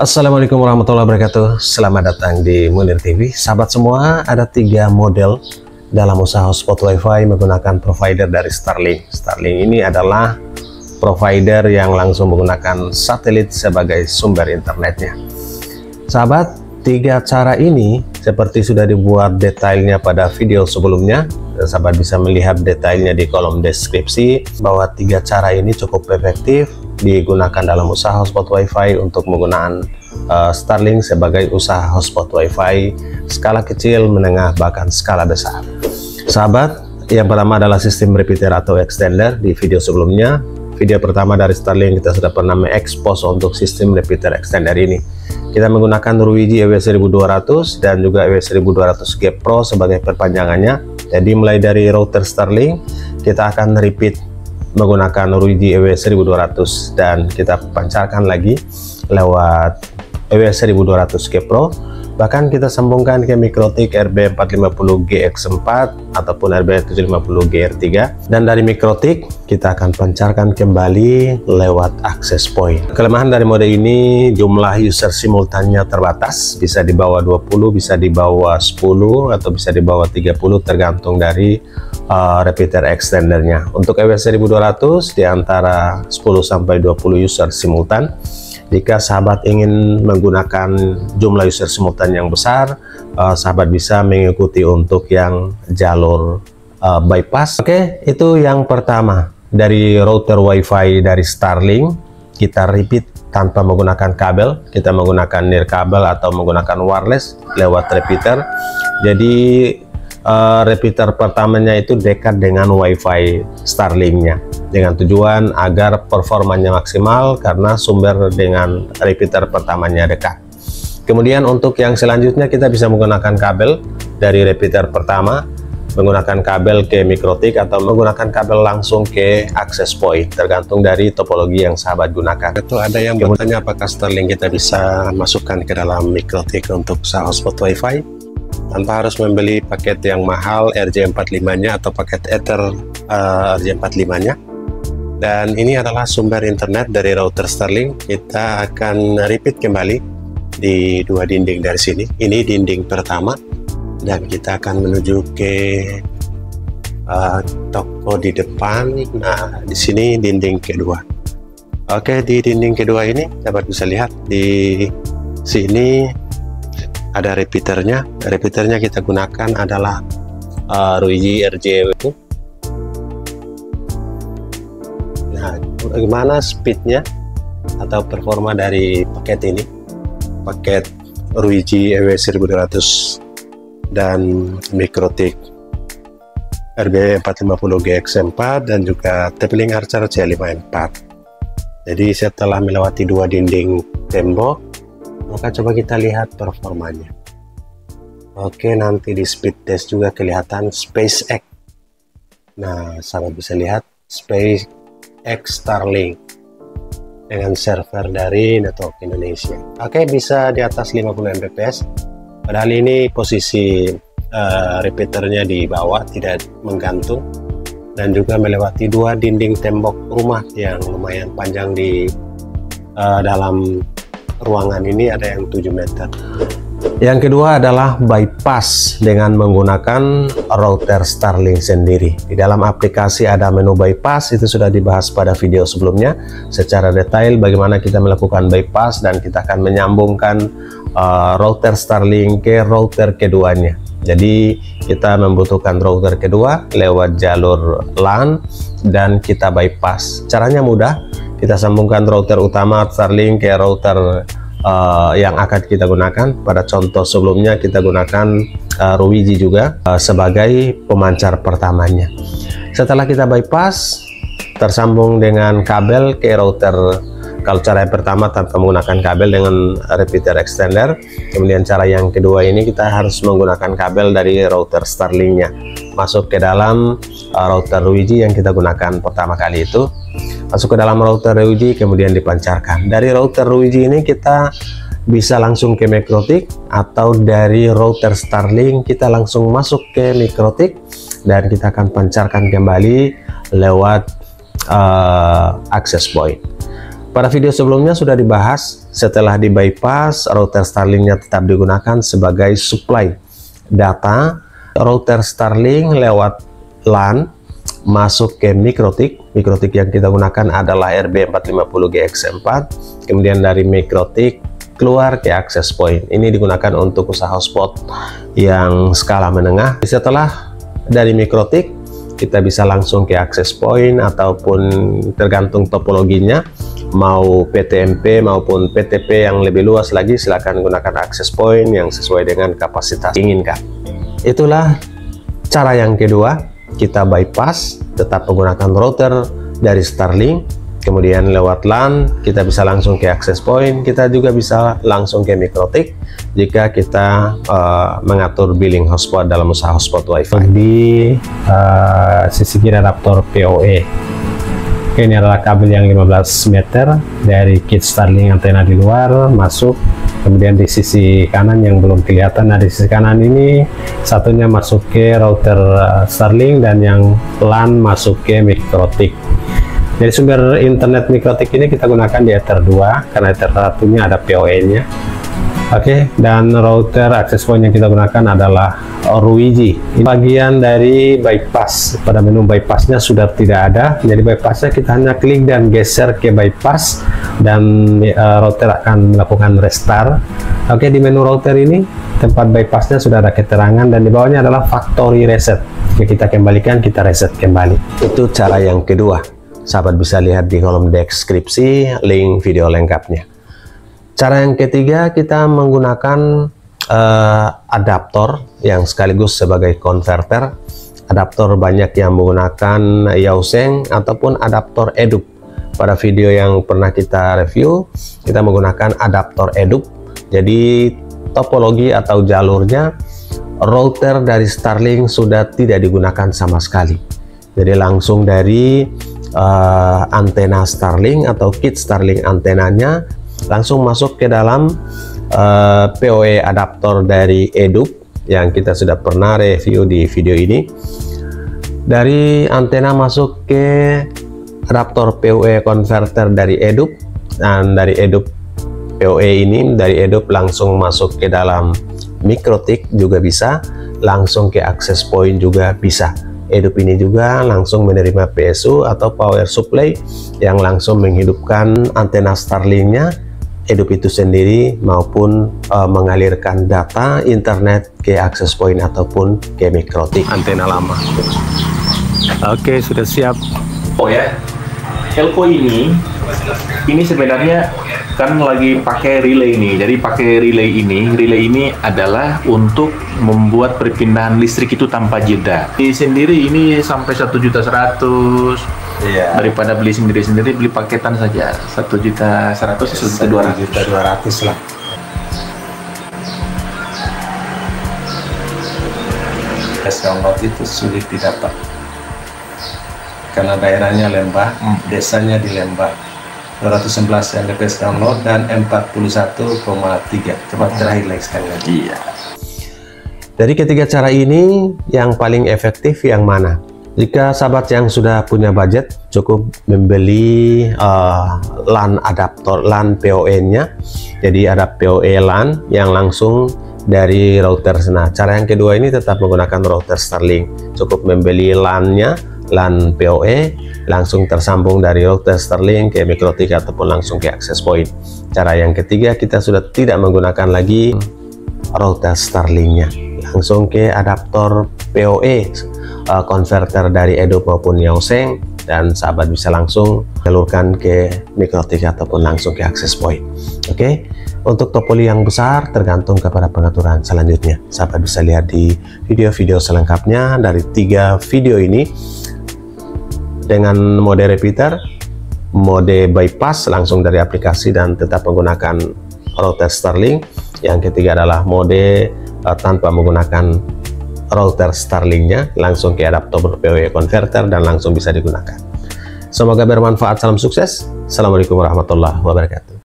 Assalamualaikum warahmatullahi wabarakatuh. Selamat datang di Munir TV. Sahabat semua, ada 3 model dalam usaha hotspot WiFi menggunakan provider dari Starlink. Starlink ini adalah provider yang langsung menggunakan satelit sebagai sumber internetnya. Sahabat, 3 cara ini seperti sudah dibuat detailnya pada video sebelumnya. Sahabat bisa melihat detailnya di kolom deskripsi bahwa 3 cara ini cukup efektif digunakan dalam usaha hotspot WiFi untuk menggunakan Starlink sebagai usaha hotspot WiFi skala kecil, menengah, bahkan skala besar. Sahabat, yang pertama adalah sistem repeater atau extender. Di video sebelumnya, video pertama dari Starlink, kita sudah pernah mengekspos untuk sistem repeater extender ini. Kita menggunakan Ruiji EW1200 dan juga EW1200G Pro sebagai perpanjangannya. Jadi mulai dari router Starlink, kita akan repeat menggunakan Ruiji EW1200 dan kita pancarkan lagi lewat EW1200G Pro. Bahkan kita sambungkan ke Mikrotik RB450GX4 ataupun RB750GR3, dan dari Mikrotik kita akan pancarkan kembali lewat access point. Kelemahan dari mode ini, jumlah user simultannya terbatas, bisa di bawah 20, bisa di bawah 10, atau bisa di bawah 30 tergantung dari repeater extendernya. Untuk EW1200 di antara 10 sampai 20 user simultan. Jika sahabat ingin menggunakan jumlah user simultan yang besar, sahabat bisa mengikuti untuk yang jalur bypass. Oke, itu yang pertama. Dari router WiFi dari Starlink, kita repeat tanpa menggunakan kabel. Kita menggunakan nirkabel atau menggunakan wireless lewat repeater. Jadi repeater pertamanya itu dekat dengan WiFi Starlinknya, dengan tujuan agar performanya maksimal karena sumber dengan repeater pertamanya dekat. Kemudian untuk yang selanjutnya kita bisa menggunakan kabel dari repeater pertama, menggunakan kabel ke Mikrotik atau menggunakan kabel langsung ke access point, tergantung dari topologi yang sahabat gunakan. Itu ada yang bertanya apakah Starlink kita bisa masukkan ke dalam Mikrotik untuk usaha hotspot WiFi tanpa harus membeli paket yang mahal RJ45-nya atau paket Ether RJ45-nya. Dan ini adalah sumber internet dari router Starlink. Kita akan repeat kembali di 2 dinding dari sini. Ini dinding pertama dan kita akan menuju ke toko di depan. Nah, di sini dinding kedua. Oke, di dinding kedua ini dapat bisa lihat di sini ada repeaternya. Repeaternya kita gunakan adalah Ruiji RJ itu. Nah, bagaimana speednya atau performa dari paket ini, paket Ruiji EW1200 dan Mikrotik RB450GX4 dan juga TP-Link Archer C54. Jadi setelah melewati 2 dinding tembok, maka coba kita lihat performanya. Oke, nanti di speed test juga kelihatan SpaceX. Nah, sahabat bisa lihat SpaceX Starlink dengan server dari Network Indonesia. Oke, bisa di atas 50 Mbps. Padahal ini posisi repeaternya di bawah, tidak menggantung, dan juga melewati 2 dinding tembok rumah yang lumayan panjang di dalam ruangan ini, ada yang 7 meter. Yang kedua adalah bypass dengan menggunakan router Starlink sendiri. Di dalam aplikasi ada menu bypass, itu sudah dibahas pada video sebelumnya secara detail bagaimana kita melakukan bypass, dan kita akan menyambungkan router Starlink ke router keduanya. Jadi kita membutuhkan router kedua lewat jalur LAN dan kita bypass. Caranya mudah. Kita sambungkan router utama Starlink ke router yang akan kita gunakan. Pada contoh sebelumnya kita gunakan Ruiji juga sebagai pemancar pertamanya. Setelah kita bypass, tersambung dengan kabel ke router. Kalau cara yang pertama tanpa menggunakan kabel dengan repeater extender. Kemudian cara yang kedua ini kita harus menggunakan kabel dari router Starlinknya masuk ke dalam router Ruiji yang kita gunakan pertama kali itu. Masuk ke dalam router Ruiji, kemudian dipancarkan. Dari router Ruiji ini kita bisa langsung ke Mikrotik, atau dari router Starlink kita langsung masuk ke Mikrotik dan kita akan pancarkan kembali lewat access point. Pada video sebelumnya sudah dibahas setelah di bypass, router Starlink-nya tetap digunakan sebagai supply data. Router Starlink lewat LAN masuk ke MikroTik. MikroTik yang kita gunakan adalah RB450GX4. Kemudian dari MikroTik keluar ke access point. Ini digunakan untuk usaha hotspot yang skala menengah. Setelah dari MikroTik, kita bisa langsung ke access point ataupun tergantung topologinya, mau PTMP maupun PTP yang lebih luas lagi, silakan gunakan access point yang sesuai dengan kapasitas inginkan. Itulah cara yang kedua, kita bypass, tetap menggunakan router dari Starlink, kemudian lewat LAN kita bisa langsung ke access point. Kita juga bisa langsung ke MikroTik jika kita mengatur billing hotspot dalam usaha hotspot WiFi. Di sisi kiri adaptor PoE. Oke, ini adalah kabel yang 15 meter dari kit Starlink antena di luar masuk. Kemudian di sisi kanan yang belum kelihatan, nah di sisi kanan ini satunya masuk ke router Starlink dan yang LAN masuk ke MikroTik. Jadi sumber internet MikroTik ini kita gunakan di Ether 2 karena Ether 1-nya ada PoE-nya. Oke, dan router access point yang kita gunakan adalah Ruiji. Ini bagian dari bypass. Pada menu bypassnya sudah tidak ada, jadi bypassnya kita hanya klik dan geser ke bypass dan router akan melakukan restart. Oke, di menu router ini tempat bypassnya sudah ada keterangan dan di bawahnya adalah factory reset. Oke, kita kembalikan, kita reset kembali. Itu cara yang kedua. Sahabat bisa lihat di kolom deskripsi link video lengkapnya. Cara yang ketiga, kita menggunakan adaptor yang sekaligus sebagai konverter. Adaptor banyak yang menggunakan Yaozeng ataupun adaptor EDUP. Pada video yang pernah kita review, kita menggunakan adaptor EDUP. Jadi topologi atau jalurnya router dari Starlink sudah tidak digunakan sama sekali. Jadi langsung dari antena Starlink atau kit Starlink antenanya langsung masuk ke dalam PoE adaptor dari EDUP yang kita sudah pernah review di video ini. Dari antena masuk ke adaptor PoE converter dari EDUP, dan dari EDUP PoE ini, dari EDUP langsung masuk ke dalam MikroTik juga bisa, langsung ke access point juga bisa. EDUP ini juga langsung menerima PSU atau power supply yang langsung menghidupkan antena Starlink-nya, EDUP itu sendiri, maupun mengalirkan data internet ke access point ataupun ke MikroTik antena lama. Oke, sudah siap. Oh ya, Elko ini sebenarnya kan lagi pakai relay ini. Jadi pakai relay ini adalah untuk membuat perpindahan listrik itu tanpa jeda. Ini sendiri ini sampai 1.100.000. Iya. Daripada beli sendiri beli paketan saja 1.100.000, 1.200.000 lah. Download itu sulit didapat karena daerahnya Lembah, desanya di Lembah. 211 Mbps download dan 41,3. Coba terakhir lagi sekali lagi. Iya. Dari ketiga cara ini yang paling efektif yang mana? Jika sahabat yang sudah punya budget, cukup membeli LAN adaptor, LAN PoE-nya. Jadi ada PoE LAN yang langsung dari router. Nah, cara yang kedua ini tetap menggunakan router Starlink. Cukup membeli LAN-nya, LAN PoE, langsung tersambung dari router Starlink ke MikroTik ataupun langsung ke access point. Cara yang ketiga, kita sudah tidak menggunakan lagi router Starlink-nya, langsung ke adaptor PoE converter dari EDUP maupun Yaozeng, dan sahabat bisa langsung jalurkan ke MikroTik ataupun langsung ke access point. Oke, untuk topologi yang besar tergantung kepada pengaturan selanjutnya. Sahabat bisa lihat di video-video selengkapnya dari 3 video ini dengan mode repeater, mode bypass langsung dari aplikasi dan tetap menggunakan router Starlink. Yang ketiga adalah mode tanpa menggunakan router Starlink-nya, langsung ke adaptor PoE converter dan langsung bisa digunakan. Semoga bermanfaat. Salam sukses. Assalamualaikum warahmatullahi wabarakatuh.